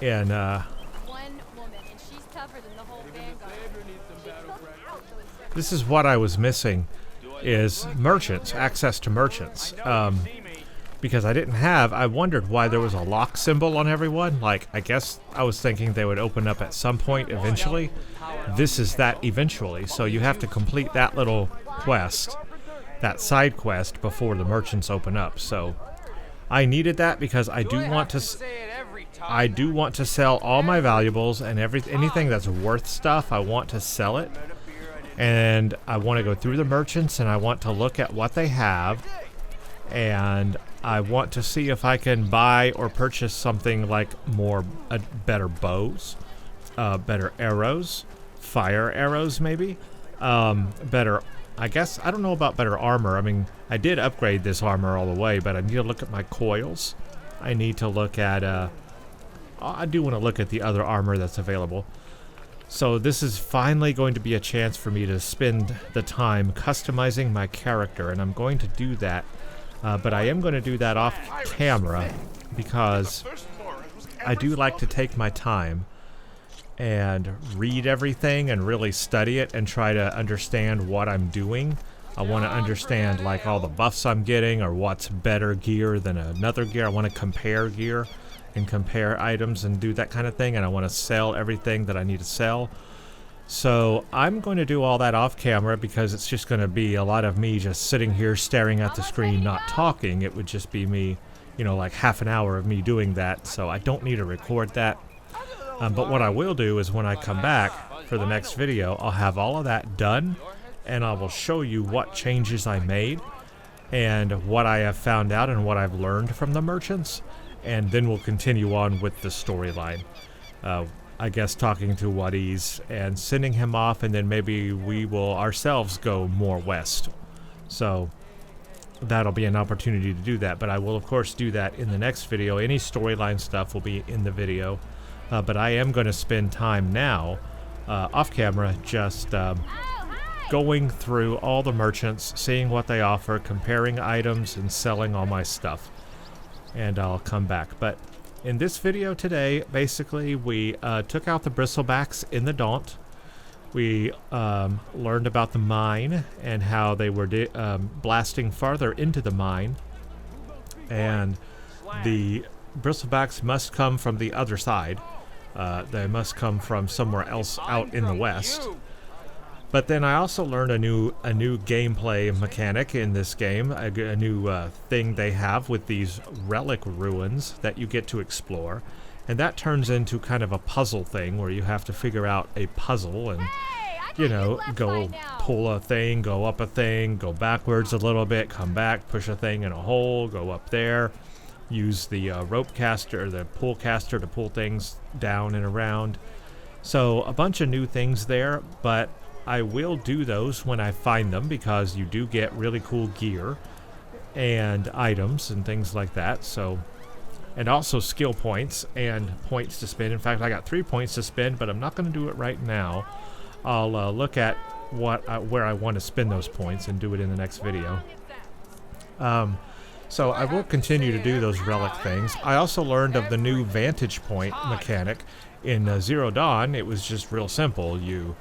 in One woman, and she's tougher than the whole vanguard. this is what I was missing is merchants, access to merchants. Because I didn't have, I wondered why there was a lock symbol on everyone. Like, I guess I was thinking they would open up at some point eventually. This is that eventually, so you have to complete that little quest, that side quest, before the merchants open up. So I needed that because I do want to sell all my valuables and anything that's worth stuff. I want to sell it, and I want to go through the merchants, and I want to look at what they have, and I want to see if I can buy or purchase something like better bows, better arrows, fire arrows maybe, better, I guess, I don't know about better armor. I mean, I did upgrade this armor all the way, but I need to look at my coils. I need to look at, I do want to look at the other armor that's available. So this is finally going to be a chance for me to spend the time customizing my character, and I'm going to do that. But I am going to do that off camera because I do like to take my time and read everything and really study it and try to understand what I'm doing. I want to understand like all the buffs I'm getting or what's better gear than another gear. I want to compare gear and compare items and do that kind of thing, and I want to sell everything that I need to sell. So I'm going to do all that off camera because it's just going to be a lot of me just sitting here staring at the screen not talking. It would just be me, you know, like half an hour of me doing that, so I don't need to record that. But what I will do is when I come back for the next video, I'll have all of that done, and I will show you what changes I made and what I have found out and what I've learned from the merchants, and then we'll continue on with the storyline. I guess talking to Wadis and sending him off, and then maybe we will ourselves go more west. So that'll be an opportunity to do that, but I will of course do that in the next video. Any storyline stuff will be in the video, but I am going to spend time now off camera just going through all the merchants, seeing what they offer, comparing items, and selling all my stuff, and I'll come back. But in this video today, basically, we took out the Bristlebacks in the Daunt. We learned about the mine and how they were blasting farther into the mine. And the Bristlebacks must come from the other side. They must come from somewhere else out in the west. But then I also learned a new gameplay mechanic in this game, a new thing they have with these relic ruins that you get to explore, and that turns into kind of a puzzle thing where you have to figure out a puzzle and, you know, go pull a thing, go up a thing, go backwards a little bit, come back, push a thing in a hole, go up there, use the rope caster, the pull caster to pull things down and around. So a bunch of new things there, but I will do those when I find them, because you do get really cool gear and items and things like that. So, and also skill points and points to spend. In fact, I got 3 points to spend, but I'm not going to do it right now. I'll look at where I want to spend those points and do it in the next video. So I will continue to do those relic things. I also learned of the new vantage point mechanic in Zero Dawn. It was just real simple. You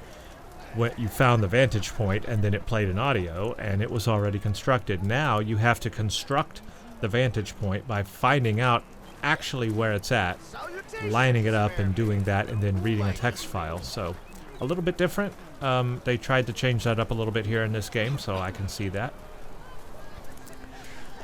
found the vantage point and then it played an audio and it was already constructed. Now you have to construct the vantage point by finding out actually where it's at, lining it up and doing that, and then reading a text file. So a little bit different. They tried to change that up a little bit here in this game, so I can see that.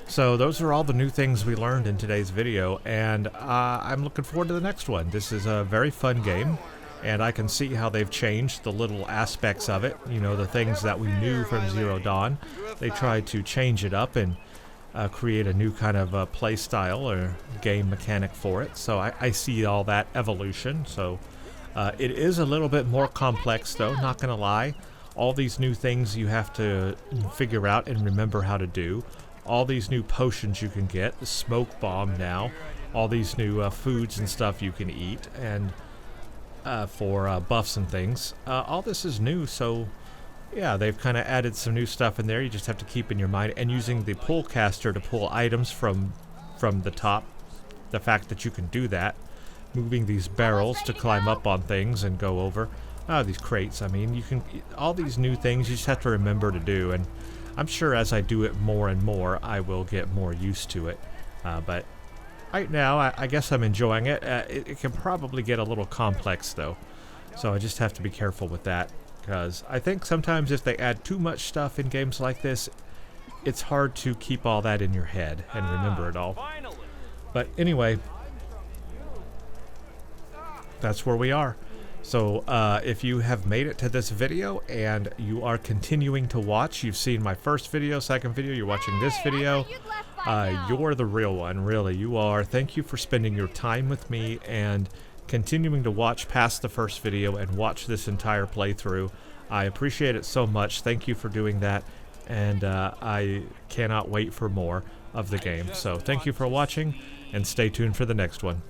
So those are all the new things we learned in today's video, and I'm looking forward to the next one. This is a very fun game, and I can see how they've changed the little aspects of it. You know, the things that we knew from Zero Dawn. They tried to change it up and create a new kind of play style or game mechanic for it. So I see all that evolution. So it is a little bit more complex, though, not going to lie. All these new things you have to figure out and remember how to do. All these new potions you can get, the smoke bomb now, all these new foods and stuff you can eat, and for buffs and things. All this is new, so yeah, they've kind of added some new stuff in there. You just have to keep in your mind, and using the pull caster to pull items from the top, the fact that you can do that, moving these barrels to climb up on things and go over. These crates, I mean, you can, all these new things you just have to remember to do, and I'm sure as I do it more and more, I will get more used to it. But right now, I guess I'm enjoying it. It can probably get a little complex, though. So I just have to be careful with that. Because I think sometimes if they add too much stuff in games like this, it's hard to keep all that in your head and remember it all. But anyway, that's where we are. So if you have made it to this video and you are continuing to watch, you've seen my first video, second video, you're watching this video, you're the real one, really, you are. Thank you for spending your time with me and continuing to watch past the first video and watch this entire playthrough. I appreciate it so much. Thank you for doing that, and I cannot wait for more of the game. So thank you for watching, and stay tuned for the next one.